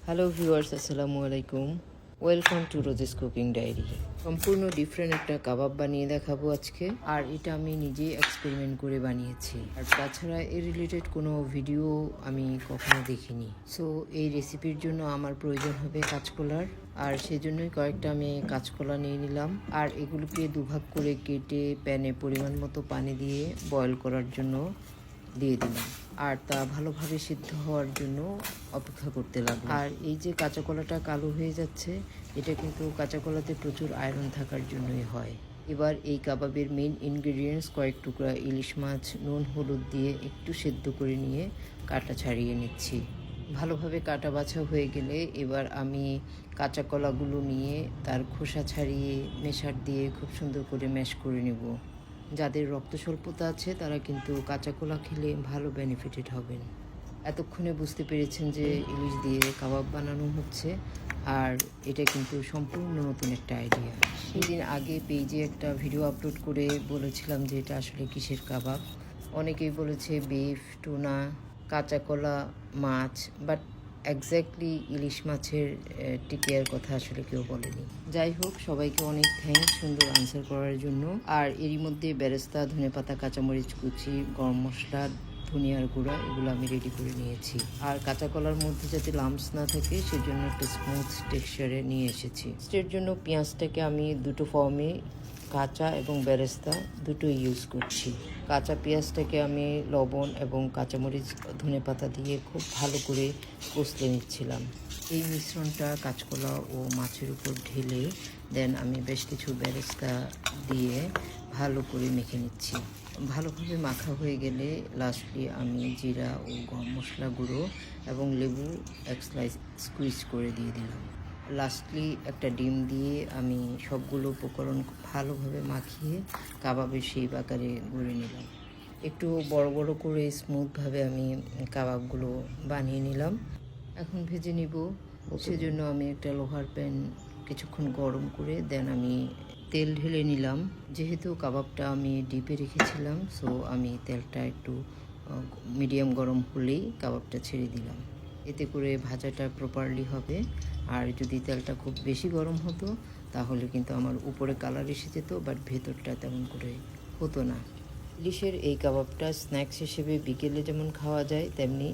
Hello viewers, আসসালামু আলাইকুম। Welcome to Rose's cooking diary. সম্পূর্ণ ডিফারেন্ট একটা কাবাব বানিয়ে দেখাবো আজকে। আর এটা আমি নিজেই এক্সপেরিমেন্ট করে বানিয়েছি। আর তাছাড়া এর রিলেটেড কোনো ভিডিও আমি কখনো দেখিনি। সো এই রেসিপির জন্য আমার প্রয়োজন হবে কাঁচকলার। আর সেজন্যই কয়েকটা আমি কাঁচকলা নিয়ে নিলাম। আর এগুলোকে দুভাগ করে কেটে প্যানে পরিমাণ মতো পানি দিয়ে বয়েল করার জন্য দিয়ে দিলাম। আর তা ভালোভাবে সিদ্ধ হওয়ার জন্য অপেক্ষা করতে লাগলো। আর এই যে কাঁচা কলাটা কালো হয়ে যাচ্ছে, এটা কিন্তু কাঁচা কলাতে প্রচুর আয়রন থাকার জন্যই হয়। এবার এই কাবাবের মেইন ইনগ্রেডিয়েন্টস কয়েক টুকরা ইলিশ মাছ নুন হলুদ দিয়ে একটু সেদ্ধ করে নিয়ে কাটা ছাড়িয়ে নিচ্ছি। ভালোভাবে কাটা বাছা হয়ে গেলে এবার আমি কাঁচা কলাগুলো নিয়ে তার খোসা ছাড়িয়ে মেশার দিয়ে খুব সুন্দর করে ম্যাশ করে নেব। যাদের রক্ত স্বল্পতা আছে তারা কিন্তু কাঁচা কলা খেলে ভালো বেনিফিটেড হবেন। এতক্ষণে বুঝতে পেরেছেন যে ইলিশ দিয়ে কাবাব বানানো হচ্ছে, আর এটা কিন্তু সম্পূর্ণ নতুন একটা আইডিয়া। সেদিন আগে পেজে একটা ভিডিও আপলোড করে বলেছিলাম যে এটা আসলে কিসের কাবাব। অনেকেই বলেছে বিফ, টুনা, কাঁচা কলা, মাছ, বাট এক্স্যাক্টলি ইলিশ মাছের টিকিয়ার কথা আসলে কেউ বলেনি। যাই হোক, সবাইকে অনেক থ্যাঙ্কস সুন্দর আনসার করার জন্য। আর এরই মধ্যে বেরেস্তা, ধনেপাতা, কাঁচামরিচ কুচি, গরম মশলা, ধনিয়ার গুঁড়া এগুলো আমি রেডি করে নিয়েছি। আর কাঁচা কলার মধ্যে যাতে লাম্পস না থাকে সেজন্য একটা স্মুথ টেক্সচারে নিয়ে এসেছি। এর জন্য পেঁয়াজটাকে আমি দুটো ফর্মে কাঁচা এবং বেরেস্তা দুটোই ইউজ করছি। কাঁচা পেঁয়াজটাকে আমি লবণ এবং কাঁচামরিচ ধনেপাতা দিয়ে খুব ভালো করে কষলে নিচ্ছিলাম। এই মিশ্রণটা কাঁচকলা ও মাছের উপর ঢেলে দেন আমি বেশ কিছু বেরেস্তা দিয়ে ভালো করে মেখে নিচ্ছি। ভালোভাবে মাখা হয়ে গেলে লাস্টলি আমি জিরা ও গরম মশলা গুঁড়ো এবং লেবু এক স্লাইস স্কুইজ করে দিয়ে দিলাম। লাস্টলি একটা ডিম দিয়ে আমি সবগুলো উপকরণ ভালোভাবে মাখিয়ে কাবাবের সেই আকারে গড়ে নিলাম। একটু বড় বড় করে স্মুথভাবে আমি কাবাবগুলো বানিয়ে নিলাম। এখন ভেজে নিব। সেজন্য আমি একটা লোহার প্যান কিছুক্ষণ গরম করে দেন আমি তেল ঢেলে নিলাম। যেহেতু কাবাবটা আমি ডিপে রেখেছিলাম, সো আমি তেলটা একটু মিডিয়াম গরম হলেই কাবাবটা ছেড়ে দিলাম। এতে করে ভাজাটা প্রপারলি হবে। আর যদি তেলটা খুব বেশি গরম হতো তাহলে কিন্তু আমার উপরে কালার এসে যেত, বাট ভেতরটা তেমন করে হতো না। ইলিশের এই কাবাবটা স্ন্যাক্স হিসেবে বিকেলে যেমন খাওয়া যায়, তেমনি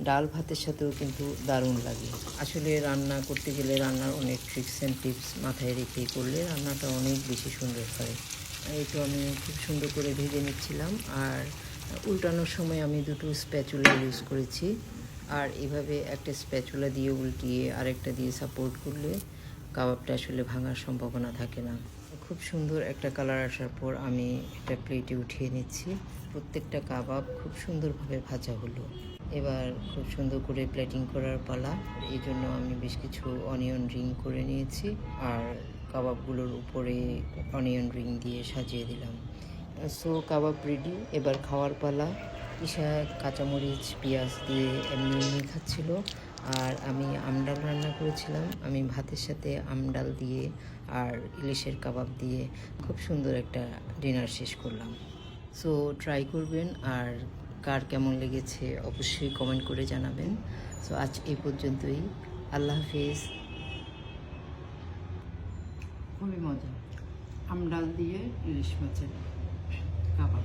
ডাল ভাতের সাথেও কিন্তু দারুণ লাগে। আসলে রান্না করতে গেলে রান্নার অনেক ট্রিক্স অ্যান্ড টিপস মাথায় রেখে করলে রান্নাটা অনেক বেশি সুন্দর হয়। এই তো আমি খুব সুন্দর করে ভেজে নিচ্ছিলাম। আর উল্টানোর সময় আমি দুটো স্প্যাচুলা ইউজ করেছি। আর এভাবে একটা স্প্যাচুলা দিয়ে উল্টিয়ে আরেকটা দিয়ে সাপোর্ট করলে কাবাবটা আসলে ভাঙার সম্ভাবনা থাকে না। খুব সুন্দর একটা কালার আসার পর আমি একটা প্লেটে উঠিয়ে নিচ্ছি। প্রত্যেকটা কাবাব খুব সুন্দরভাবে ভাজা হলো। এবার খুব সুন্দর করে প্লেটিং করার পালা। এই জন্য আমি বেশ কিছু অনিয়ন রিং করে নিয়েছি আর কাবাবগুলোর উপরে অনিয়ন রিং দিয়ে সাজিয়ে দিলাম। সো কাবাব রেডি। এবার খাওয়ার পালা। ঈশা কাঁচামরিচ পেঁয়াজ দিয়ে এমনি এমনি খাচ্ছিল, আর আমি আমডাল রান্না করেছিলাম। আমি ভাতের সাথে আমডাল দিয়ে আর ইলিশের কাবাব দিয়ে খুব সুন্দর একটা ডিনার শেষ করলাম। সো ট্রাই করবেন, আর কার কেমন লেগেছে অবশ্যই কমেন্ট করে জানাবেন। সো আজ এই পর্যন্তই। আল্লাহ হাফিজ। খুবই মজা। আমডাল দিয়ে ইলিশ মাছের কাবাব।